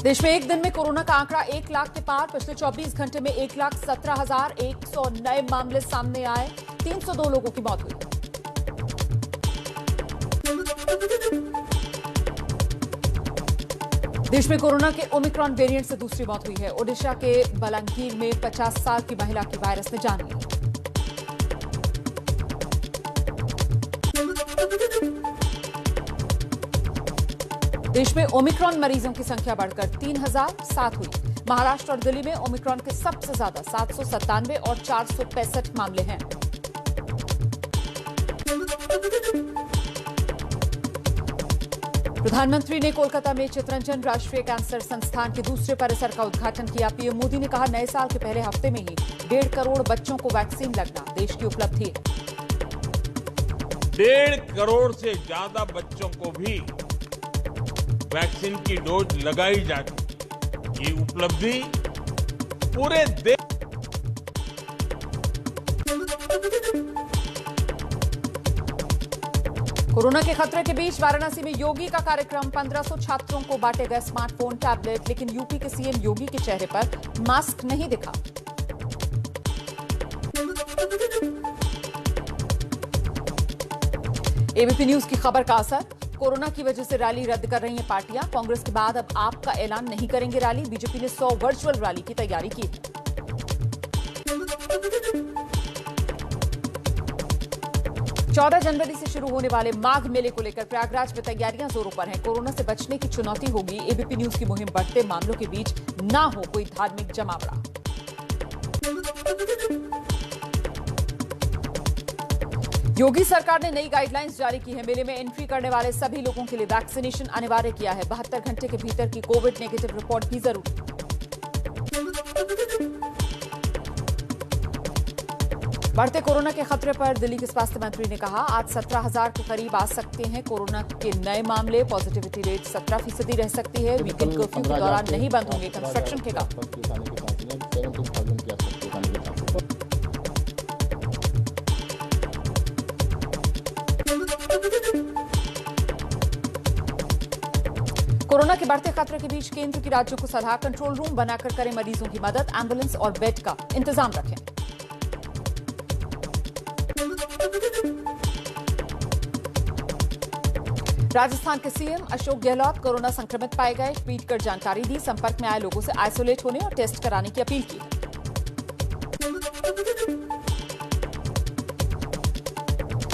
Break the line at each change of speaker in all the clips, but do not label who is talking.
देश में एक दिन में कोरोना का आंकड़ा 1 लाख के पार। पिछले 24 घंटे में 1,17,100 नए मामले सामने आए। 302 लोगों की मौत हुई। देश में कोरोना के ओमिक्रॉन वेरिएंट से दूसरी मौत हुई है। ओडिशा के बलांगीर में 50 साल की महिला की वायरस ने जान ली। देश में ओमिक्रॉन मरीजों की संख्या बढ़कर 3,007 हुई। महाराष्ट्र और दिल्ली में ओमिक्रॉन के सबसे ज्यादा 797 और 465 मामले हैं। प्रधानमंत्री ने कोलकाता में चित्तरंजन राष्ट्रीय कैंसर संस्थान के दूसरे परिसर का उद्घाटन किया। पीएम मोदी ने कहा, नए साल के पहले हफ्ते में ही 1.5 करोड़ बच्चों को वैक्सीन लगना देश की उपलब्धि है।
1.5 करोड़ से ज्यादा बच्चों को भी वैक्सीन की डोज लगाई जा चुकी। ये उपलब्धि पूरे देश।
कोरोना के खतरे के बीच वाराणसी में योगी का कार्यक्रम। 1500 छात्रों को बांटे गए स्मार्टफोन, टैबलेट, लेकिन यूपी के सीएम योगी के चेहरे पर मास्क नहीं दिखा। एबीपी न्यूज की खबर का असर। कोरोना की वजह से रैली रद्द कर रही हैं पार्टियां। कांग्रेस के बाद अब आप का ऐलान नहीं करेंगे रैली। बीजेपी ने 100 वर्चुअल रैली की तैयारी की। 14 जनवरी से शुरू होने वाले माघ मेले को लेकर प्रयागराज में तैयारियां जोरों पर हैं। कोरोना से बचने की चुनौती होगी। एबीपी न्यूज की मुहिम बढ़ते मामलों के बीच ना हो कोई धार्मिक जमावड़ा। योगी सरकार ने नई गाइडलाइंस जारी की है। मेले में एंट्री करने वाले सभी लोगों के लिए वैक्सीनेशन अनिवार्य किया है। 72 घंटे के भीतर की कोविड नेगेटिव रिपोर्ट भी जरूरी। बढ़ते कोरोना के खतरे पर दिल्ली के स्वास्थ्य मंत्री ने कहा, आज 17,000 के करीब आ सकते हैं कोरोना के नए मामले। पॉजिटिविटी रेट 17% रह सकती है। वीकेंड कर्फ्यू के दौरान नहीं बंद होंगे कंस्ट्रक्शन के काम। कोरोना के बढ़ते खतरे के बीच केंद्र की राज्यों को सलाह, कंट्रोल रूम बनाकर करें मरीजों की मदद। एम्बुलेंस और बेड का इंतजाम रखें। राजस्थान के सीएम अशोक गहलोत कोरोना संक्रमित पाए गए। ट्वीट कर जानकारी दी। संपर्क में आए लोगों से आइसोलेट होने और टेस्ट कराने की अपील की।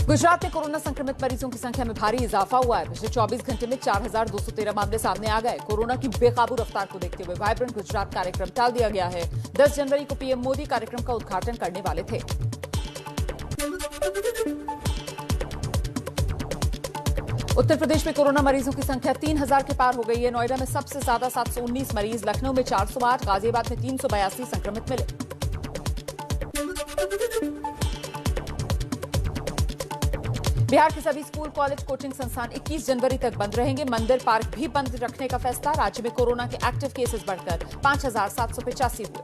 गुजरात में कोरोना संक्रमित मरीजों की संख्या में भारी इजाफा हुआ है। पिछले 24 घंटे में 4,213 मामले सामने आ गए। कोरोना की बेकाबू रफ्तार को देखते हुए वाइब्रेंट गुजरात कार्यक्रम टाल दिया गया है। 10 जनवरी को पीएम मोदी कार्यक्रम का उद्घाटन करने वाले थे। उत्तर प्रदेश में कोरोना मरीजों की संख्या 3,000 के पार हो गई है। नोएडा में सबसे ज्यादा 719 मरीज, लखनऊ में 408, गाजियाबाद में 382 संक्रमित मिले। बिहार के सभी स्कूल, कॉलेज, कोचिंग संस्थान 21 जनवरी तक बंद रहेंगे। मंदिर, पार्क भी बंद रखने का फैसला। राज्य में कोरोना के एक्टिव केसेस बढ़कर 5,785 हुए।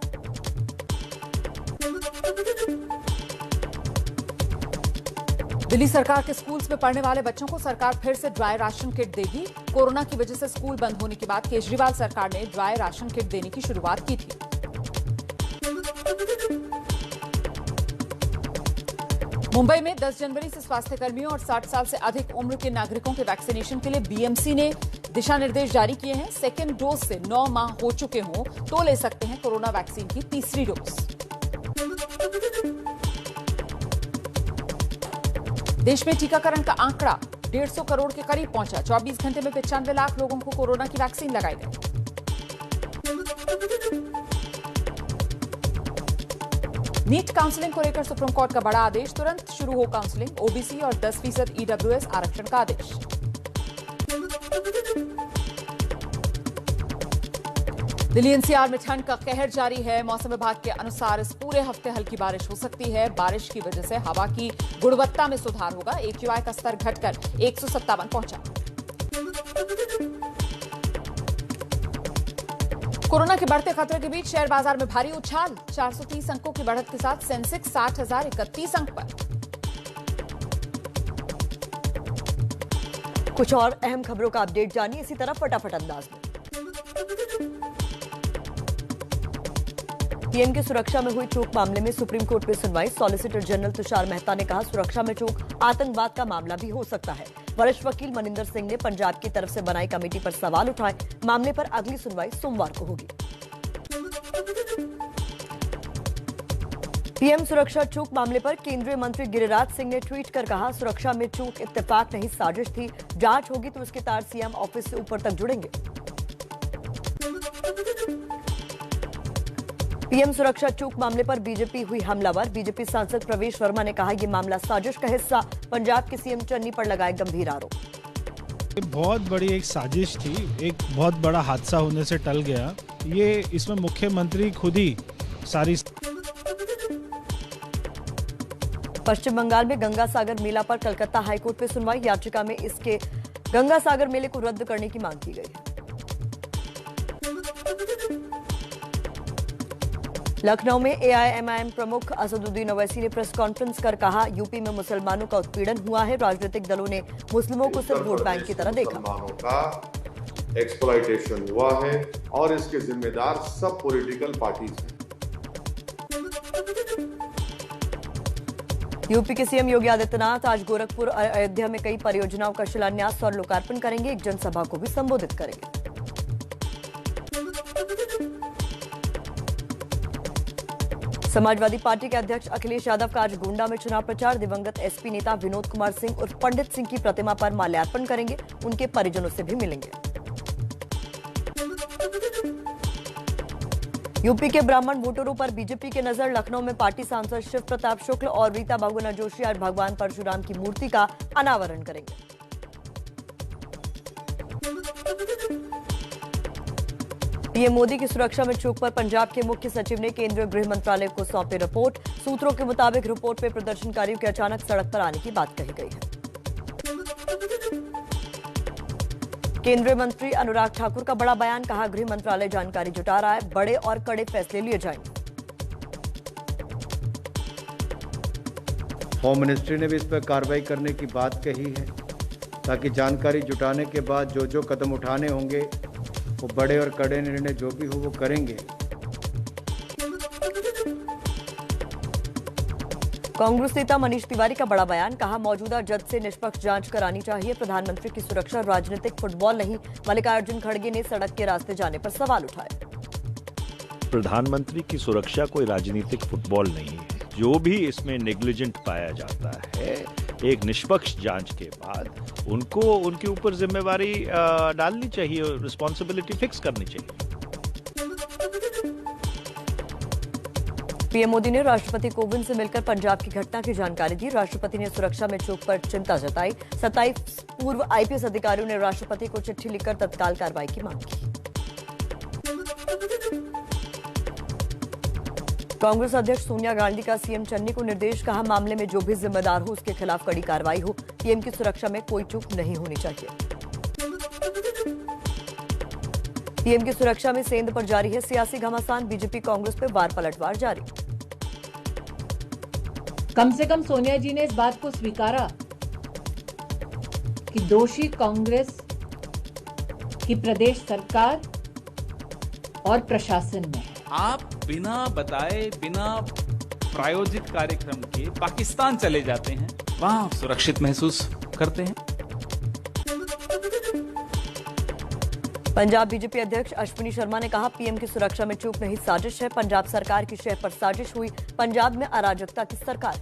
दिल्ली सरकार के स्कूल्स में पढ़ने वाले बच्चों को सरकार फिर से ड्राई राशन किट देगी। कोरोना की वजह से स्कूल बंद होने के बाद केजरीवाल सरकार ने ड्राई राशन किट देने की शुरुआत की थी। मुंबई में 10 जनवरी से स्वास्थ्य कर्मियों और 60 साल से अधिक उम्र के नागरिकों के वैक्सीनेशन के लिए बीएमसी ने दिशा निर्देश जारी किए हैं। सेकेंड डोज से 9 माह हो चुके हों तो ले सकते हैं कोरोना वैक्सीन की तीसरी डोज। देश में टीकाकरण का आंकड़ा 150 करोड़ के करीब पहुंचा। 24 घंटे में 95 लाख लोगों को कोरोना की वैक्सीन लगाई गई। नीट काउंसलिंग को लेकर सुप्रीम कोर्ट का बड़ा आदेश। तुरंत शुरू हो काउंसलिंग। ओबीसी और 10% ईडब्ल्यूएस आरक्षण का आदेश। दिल्ली एनसीआर में ठंड का कहर जारी है। मौसम विभाग के अनुसार इस पूरे हफ्ते हल्की बारिश हो सकती है। बारिश की वजह से हवा की गुणवत्ता में सुधार होगा। एक्यूआई का स्तर घटकर 157 पहुंचा। कोरोना के बढ़ते खतरे के बीच शेयर बाजार में भारी उछाल। 430 अंकों की बढ़त के साथ सेंसेक्स 60,031 अंक पर।
कुछ और अहम खबरों का अपडेट जानिए इसी तरह फटाफट अंदाज में। पीएम की सुरक्षा में हुई चूक मामले में सुप्रीम कोर्ट में सुनवाई। सॉलिसिटर जनरल तुषार मेहता ने कहा, सुरक्षा में चूक आतंकवाद का मामला भी हो सकता है। वरिष्ठ वकील मनिंदर सिंह ने पंजाब की तरफ से बनाई कमेटी पर सवाल उठाए। मामले पर अगली सुनवाई सोमवार को होगी। पीएम सुरक्षा चूक मामले पर केंद्रीय मंत्री गिरिराज सिंह ने ट्वीट कर कहा, सुरक्षा में चूक इत्तेफाक नहीं साजिश थी। जांच होगी तो उसके तार सीएम ऑफिस से ऊपर तक जुड़ेंगे। पीएम सुरक्षा चूक मामले पर बीजेपी हुई हमलावर। बीजेपी सांसद प्रवेश वर्मा ने कहा, यह मामला साजिश का हिस्सा। पंजाब के सीएम चन्नी पर लगाए गंभीर आरोप।
बहुत बड़ी एक साजिश थी, एक बहुत बड़ा हादसा होने से टल गया। ये इसमें मुख्यमंत्री खुद ही सारी।
पश्चिम बंगाल में गंगा सागर मेला पर कलकत्ता हाईकोर्ट में सुनवाई। याचिका में इसके गंगा सागर मेले को रद्द करने की मांग की गई है। लखनऊ में एआईएमआईएम प्रमुख असदुद्दीन ओवैसी ने प्रेस कॉन्फ्रेंस कर कहा, यूपी में मुसलमानों का उत्पीड़न हुआ है। राजनीतिक दलों ने मुस्लिमों को सिर्फ वोट बैंक की तरह देखा।
मुसलमानों का एक्सप्लॉइटेशन हुआ है और इसके जिम्मेदार सब पॉलिटिकल पार्टीज हैं।
यूपी के सीएम योगी आदित्यनाथ आज गोरखपुर और अयोध्या में कई परियोजनाओं का शिलान्यास और लोकार्पण करेंगे। एक जनसभा को भी संबोधित करेंगे। समाजवादी पार्टी के अध्यक्ष अखिलेश यादव का आज गोंडा में चुनाव प्रचार। दिवंगत एसपी नेता विनोद कुमार सिंह उर्फ पंडित सिंह की प्रतिमा पर माल्यार्पण करेंगे। उनके परिजनों से भी मिलेंगे। यूपी के ब्राह्मण वोटरों पर बीजेपी की नजर। लखनऊ में पार्टी सांसद शिव प्रताप शुक्ल और रीता बहुगुणा जोशी आज भगवान परशुराम की मूर्ति का अनावरण करेंगे। पीएम मोदी की सुरक्षा में चूक पर पंजाब के मुख्य सचिव ने केंद्रीय गृह मंत्रालय को सौंपी रिपोर्ट। सूत्रों के मुताबिक रिपोर्ट में प्रदर्शनकारियों के अचानक सड़क पर आने की बात कही गई है। केंद्रीय मंत्री अनुराग ठाकुर का बड़ा बयान। कहा, गृह मंत्रालय जानकारी जुटा रहा है, बड़े और कड़े फैसले लिए जाएंगे।
होम मिनिस्ट्री ने भी इस पर कार्रवाई करने की बात कही है, ताकि जानकारी जुटाने के बाद जो जो कदम उठाने होंगे वो बड़े और कड़े निर्णय जो भी हो वो करेंगे।
कांग्रेस नेता मनीष तिवारी का बड़ा बयान। कहा, मौजूदा जज से निष्पक्ष जांच करानी चाहिए। प्रधानमंत्री की सुरक्षा राजनीतिक फुटबॉल नहीं। मल्लिकार्जुन खड़गे ने सड़क के रास्ते जाने पर सवाल उठाए।
प्रधानमंत्री की सुरक्षा कोई राजनीतिक फुटबॉल नहीं है। जो भी इसमें नेग्लिजेंट पाया जाता है, एक निष्पक्ष जांच के बाद उनको उनके ऊपर जिम्मेवारी डालनी चाहिए, रिस्पॉन्सिबिलिटी फिक्स करनी चाहिए।
पीएम मोदी ने राष्ट्रपति कोविंद से मिलकर पंजाब की घटना की जानकारी दी। राष्ट्रपति ने सुरक्षा में चूक पर चिंता जताई। 27 पूर्व आईपीएस अधिकारियों ने राष्ट्रपति को चिट्ठी लिखकर तत्काल कार्रवाई की मांग की। कांग्रेस अध्यक्ष सोनिया गांधी का सीएम चन्नी को निर्देश। कहा, मामले में जो भी जिम्मेदार हो उसके खिलाफ कड़ी कार्रवाई हो। पीएम की सुरक्षा में कोई चूक नहीं होनी चाहिए। पीएम की सुरक्षा में सेंध पर जारी है सियासी घमासान। बीजेपी कांग्रेस पे वार पलटवार जारी।
कम से कम सोनिया जी ने इस बात को स्वीकारा कि दोषी कांग्रेस की प्रदेश सरकार और प्रशासन में है।
आप बिना बताए, बिना प्रायोजित कार्यक्रम के पाकिस्तान चले जाते हैं, वहां सुरक्षित महसूस करते हैं।
पंजाब बीजेपी अध्यक्ष अश्विनी शर्मा ने कहा, पीएम की सुरक्षा में चूक नहीं साजिश है। पंजाब सरकार की शह पर साजिश हुई। पंजाब में अराजकता की सरकार।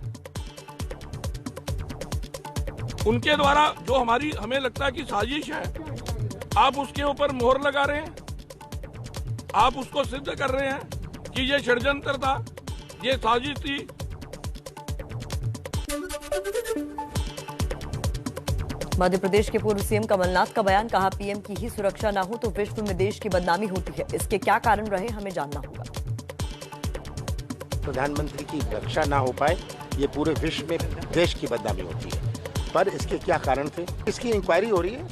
उनके द्वारा जो हमें लगता है कि साजिश है, आप उसके ऊपर मोहर लगा रहे हैं। आप उसको सिद्ध कर रहे हैं कि ये षड्यंत्र था, ये साजिश थी।
मध्य प्रदेश के पूर्व सीएम कमलनाथ का बयान। कहा, पीएम की ही सुरक्षा ना हो तो विश्व में देश की बदनामी होती है। इसके क्या कारण रहे हमें जानना होगा।
प्रधानमंत्री की रक्षा ना हो पाए, ये पूरे विश्व में देश की बदनामी होती है। पर इसके क्या कारण थे, इसकी इंक्वायरी हो रही है।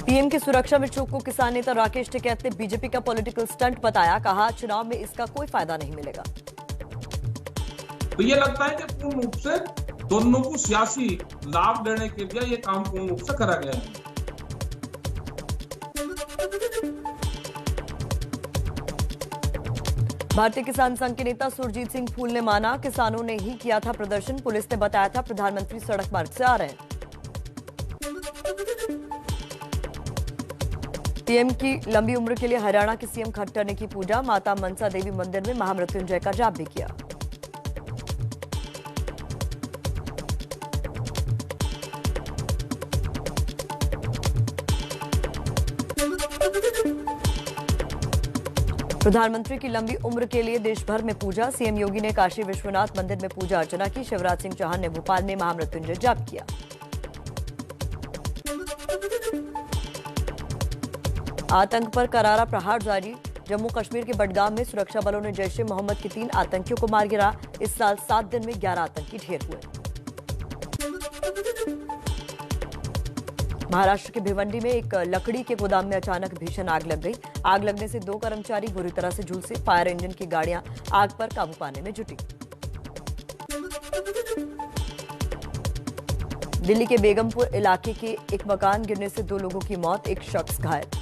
पीएम की सुरक्षा में चूक को किसान नेता राकेश टिकैत ने बीजेपी का पॉलिटिकल स्टंट बताया। कहा, चुनाव में इसका कोई फायदा नहीं मिलेगा।
तो ये लगता है कि पूर्ण रूप से दोनों को सियासी लाभ लेने के लिए ये काम पूर्ण रूप से करा गया है।
भारतीय किसान संघ के नेता सुरजीत सिंह फूल ने माना, किसानों ने ही किया था प्रदर्शन, पुलिस ने बताया था प्रधानमंत्री सड़क मार्ग से आ रहे हैं। पीएम की लंबी उम्र के लिए हरियाणा के सीएम खट्टर ने की पूजा, माता मनसा देवी मंदिर में महामृत्युंजय का जाप भी किया। प्रधानमंत्री की लंबी उम्र के लिए देश भर में पूजा, सीएम योगी ने काशी विश्वनाथ मंदिर में पूजा अर्चना की, शिवराज सिंह चौहान ने भोपाल में महामृत्युंजय जाप किया। आतंक पर करारा प्रहार जारी, जम्मू कश्मीर के बडगाम में सुरक्षा बलों ने जैश ए मोहम्मद के 3 आतंकियों को मार गिरा। इस साल 7 दिन में 11 आतंकी ढेर हुए। महाराष्ट्र के भिवंडी में एक लकड़ी के गोदाम में अचानक भीषण आग लग गई। आग लगने से 2 कर्मचारी बुरी तरह से झुलसे, फायर इंजन की गाड़ियां आग पर काबू पाने में जुटी। दिल्ली के बेगमपुर इलाके के एक मकान गिरने से 2 लोगों की मौत, एक शख्स घायल।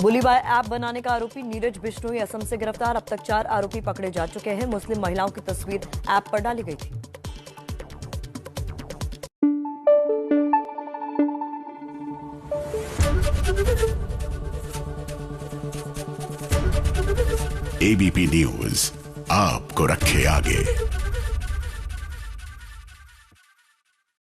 बुलीबाय ऐप बनाने का आरोपी नीरज बिश्नोई असम से गिरफ्तार, अब तक 4 आरोपी पकड़े जा चुके हैं। मुस्लिम महिलाओं की तस्वीर ऐप पर डाली गई थी।
एबीपी न्यूज आपको रखे आगे।